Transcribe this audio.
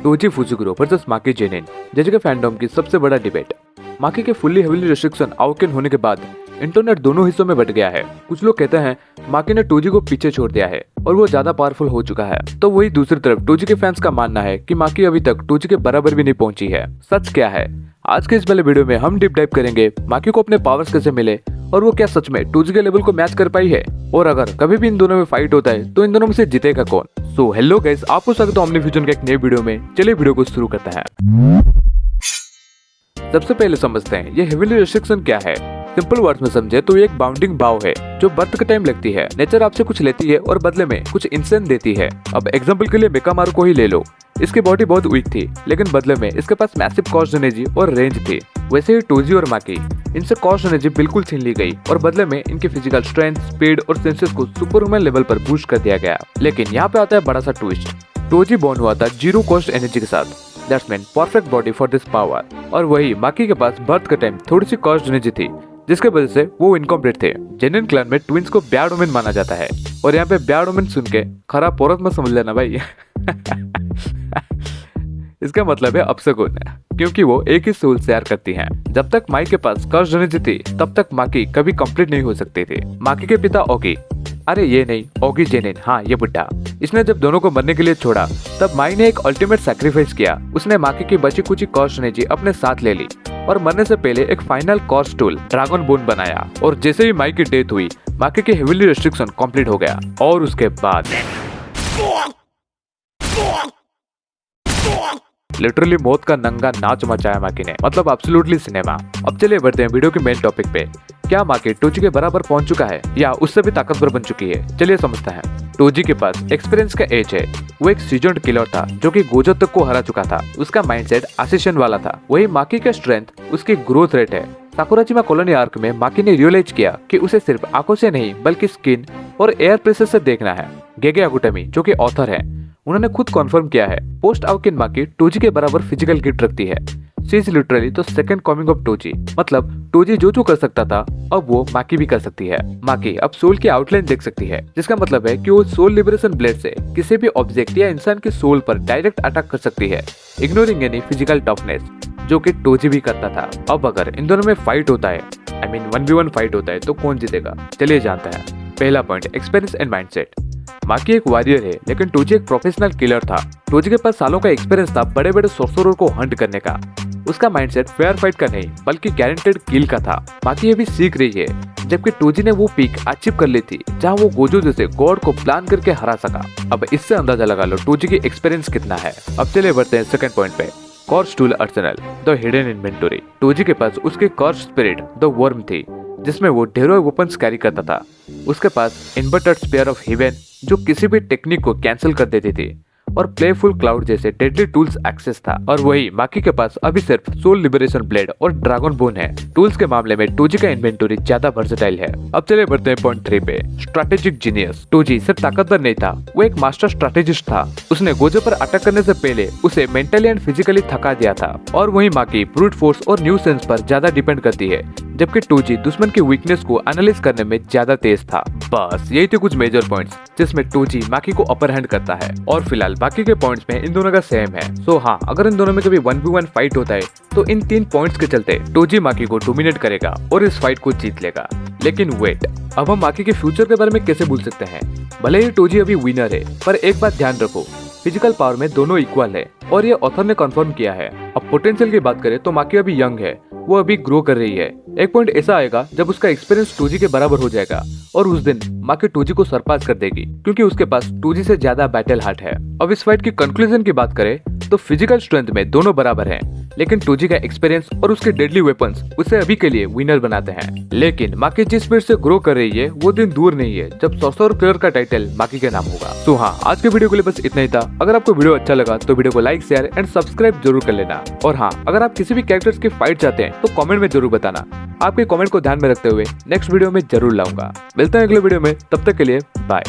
टोजी फुजिकुरो versus माकी Zenin जैसे के fandom की सबसे बड़ा डिबेट। माकी के फुल्ली हेविली रिस्ट्रिक्शन आउकेन होने के बाद इंटरनेट दोनों हिस्सों में बट गया है। कुछ लोग कहते हैं माकी ने टोजी को पीछे छोड़ दिया है और वो ज्यादा पावरफुल हो चुका है, तो वही दूसरी तरफ टोजी के फैंस का मानना है कि माकी अभी तक टोजी के बराबर भी नहीं पहुंची है। सच क्या है? आज के इस वाले वीडियो में हम डीप डाइव करेंगे माकी को अपने पावर्स कैसे मिले और वो क्या सच में टोजी के लेवल को मैच कर पाई है, और अगर कभी भी इन दोनों में फाइट होता है तो इन दोनों में से जीतेगा कौन। सो हेलो गाइस, आपको स्वागत है ओमनी फ्यूजन के एक नए वीडियो में। चलिए वीडियो को शुरू करते हैं। सबसे पहले समझते हैं ये हेविली रिस्ट्रिक्शन क्या है। सिंपल वर्ड्स में समझे तो ये एक बाउंडिंग बाव है जो बर्थ के टाइम लगती है। नेचर आपसे कुछ लेती है और बदले में कुछ इंसेंट देती है। अब एग्जांपल के लिए मेकामारू को ही ले लो। इसकी बॉडी बहुत वीक थी लेकिन बदले में इसके पास मैसिव कॉस्ट एनर्जी और रेंज थी। वैसे ही टोजी और माकी, इनसे कॉस्ट एनर्जी बिल्कुल छीन ली गई और बदले में इनके फिजिकल स्ट्रेंथ, स्पीड और सेंसेस को सुपरह्यूमन लेवल पर बूस्ट कर दिया गया। लेकिन यहाँ पे आता है बड़ा सा ट्विस्ट। टोजी बॉर्न हुआ था जीरो कॉस्ट एनर्जी के साथ, that's mean perfect body for this power. और वही माकी के पास बर्थ के टाइम थोड़ी सी कॉस्ट एनर्जी थी जिसके वजह से वो इनकम्प्लीट थे। जेनिन क्लैन में ट्विंस को ब्याड वुमेन माना जाता है और यहाँ पे ब्याड वुमेन सुन के खराब औरत मत समझ लेना भाई। इसका मतलब है अपशगुन, क्योंकि वो एक ही सोल शेयर करती हैं। जब तक माई के पास कर्ज एनर्जी थी तब तक माकी कभी कंप्लीट नहीं हो सकती थी। माकी के पिता ओगी, अरे ये नहीं ओगी जेनिन, हाँ ये बुढ़ा, इसने जब दोनों को मरने के लिए छोड़ा तब माई ने एक अल्टीमेट सैक्रिफाइस किया। उसने माकी की बची कुची कॉस्ट एनर्जी अपने साथ ले ली और मरने से पहले एक final cost tool dragon bone बनाया। और जैसे ही माई की डेथ हुई माकी की हेविली रिस्ट्रिक्शन कंप्लीट हो गया और उसके बाद लिटरली मौत का नंगा नाच मचाया माकी ने, मतलब एब्सोल्युटली सिनेमा। अब चलिए बढ़ते हैं वीडियो के मेन टॉपिक पे। क्या माकी टोजी के बराबर पहुंच चुका है या उससे भी ताकतवर बन चुकी है? चलिए समझते हैं। टोजी के पास एक्सपीरियंस का एज है। वो एक सीजन्ड किलर था जो कि गोजो तक को हरा चुका था। उसका माइंडसेट असिशन वाला था। वही माकी का स्ट्रेंथ उसकी ग्रोथ रेट है। साकुराजिमा कॉलोनी आर्क में माकी ने रियलाइज किया कि उसे सिर्फ आंखों से नहीं बल्कि स्किन और एयर प्रेशर से देखना है। गेगे अगुटमी जो कि ऑथर है, उन्होंने खुद कंफर्म किया है पोस्ट आउकेन माकी टोजी के बराबर फिजिकल गिफ्ट रखती है। शी इज लिटरली तो सेकंड कमिंग ऑफ टोजी, मतलब टोजी जो कर सकता था अब वो माकी भी कर सकती है। माकी अब सोल की आउटलाइन देख सकती है, जिसका मतलब है कि वो सोल लिबरेशन ब्लेड से किसी भी ऑब्जेक्ट या इंसान के सोल पर डायरेक्ट अटैक कर सकती है, इग्नोरिंग एनी फिजिकल टफनेस, जो कि टोजी भी करता था। अब अगर इन दोनों में फाइट होता है, आई मीन 1v1 फाइट होता है, तो कौन जीतेगा? चलिए जानते हैं। पहला पॉइंट, एक्सपीरियंस एंड माइंडसेट। माकी एक वॉरियर है लेकिन टोजी एक प्रोफेशनल किलर था। टोजी के पास सालों का एक्सपीरियंस था बड़े बड़े सोर्सरर को हंट करने का। उसका माइंडसेट फेयर फाइट का नहीं बल्कि गारंटेड किल का था। माकी ये भी सीख रही है, जबकि टोजी ने वो पीक अचीव कर ली थी जहां वो गोजो जैसे गॉड को प्लान करके हरा सका। अब इससे अंदाजा लगा लो टोजी की एक्सपीरियंस कितना है। अब चलिए बढ़ते हैं सेकंड पॉइंट पे, cursed tool arsenal, the hidden inventory. Toji के पास उसके कॉर्स स्पिरिट द वर्म थी जिसमें वो ढेरों वेपन्स कैरी करता था। उसके पास इन्वर्टेड स्पेयर ऑफ हेवन जो किसी भी टेक्निक को कैंसिल कर देती थी, और प्लेफुल क्लाउड जैसे डेडली टूल्स एक्सेस था। और वही माकी के पास अभी सिर्फ सोल लिबरेशन ब्लेड और ड्रैगन बोन है। टूल्स के मामले में टोजी का इन्वेंटरी ज्यादा वर्सेटाइल है। अब चले बढ़ते हैं पॉइंट 3 पे, स्ट्रैटेजिक जीनियस। टोजी सिर्फ ताकतवर नहीं था, वो एक मास्टर स्ट्रैटेजिस्ट था। उसने गोजो पर अटैक करने से पहले उसे मेंटली एंड फिजिकली थका दिया था। और वही माकी ब्रूट फोर्स और न्यू सेंस पर ज्यादा डिपेंड करती है, जबकि टोजी दुश्मन की वीकनेस को एनालाइज करने में ज्यादा तेज था। बस यही थे कुछ मेजर पॉइंट्स जिसमें टोजी माकी को अपर हैंड करता है, और फिलहाल बाकी के पॉइंट्स में इन दोनों का सेम है। सो हाँ, अगर इन दोनों में कभी 1v1 फाइट होता है तो इन 3 पॉइंट्स के चलते टोजी माकी को डोमिनेट करेगा और इस फाइट को जीत लेगा। लेकिन वेट, अब हम माकी के फ्यूचर के बारे में कैसे भूल सकते हैं? भले ही टोजी अभी विनर है, पर एक बात ध्यान रखो, फिजिकल पावर में दोनों इक्वल है और ये ऑथर ने कंफर्म किया है। अब पोटेंशियल की बात करें तो माकी अभी यंग है, वो अभी ग्रो कर रही है। एक पॉइंट ऐसा आएगा जब उसका एक्सपीरियंस टोजी के बराबर हो जाएगा और उस दिन माकी टोजी को सरपास कर देगी, क्योंकि उसके पास टोजी से ज्यादा बैटल हार्ट है। अब इस फाइट की कंक्लूजन की बात करें तो फिजिकल स्ट्रेंथ में दोनों बराबर हैं, लेकिन टोजी का एक्सपीरियंस और उसके डेडली वेपन्स उसे अभी के लिए विनर बनाते हैं। लेकिन माकी जिस स्पीड से ग्रो कर रही है वो दिन दूर नहीं है जब सॉर्सरर किलर का टाइटल माकी के नाम होगा। तो हाँ, आज के वीडियो के लिए बस इतना ही था। अगर आपको वीडियो अच्छा लगा तो वीडियो को लाइक, शेयर एंड सब्सक्राइब जरूर कर लेना। और हाँ, अगर आप किसी भी कैरेक्टर्स की फाइट चाहते हैं तो कमेंट में जरूर बताना। आपके कमेंट को ध्यान में रखते हुए नेक्स्ट वीडियो में जरूर लाऊंगा। मिलते हैं अगले वीडियो में, तब तक के लिए बाय।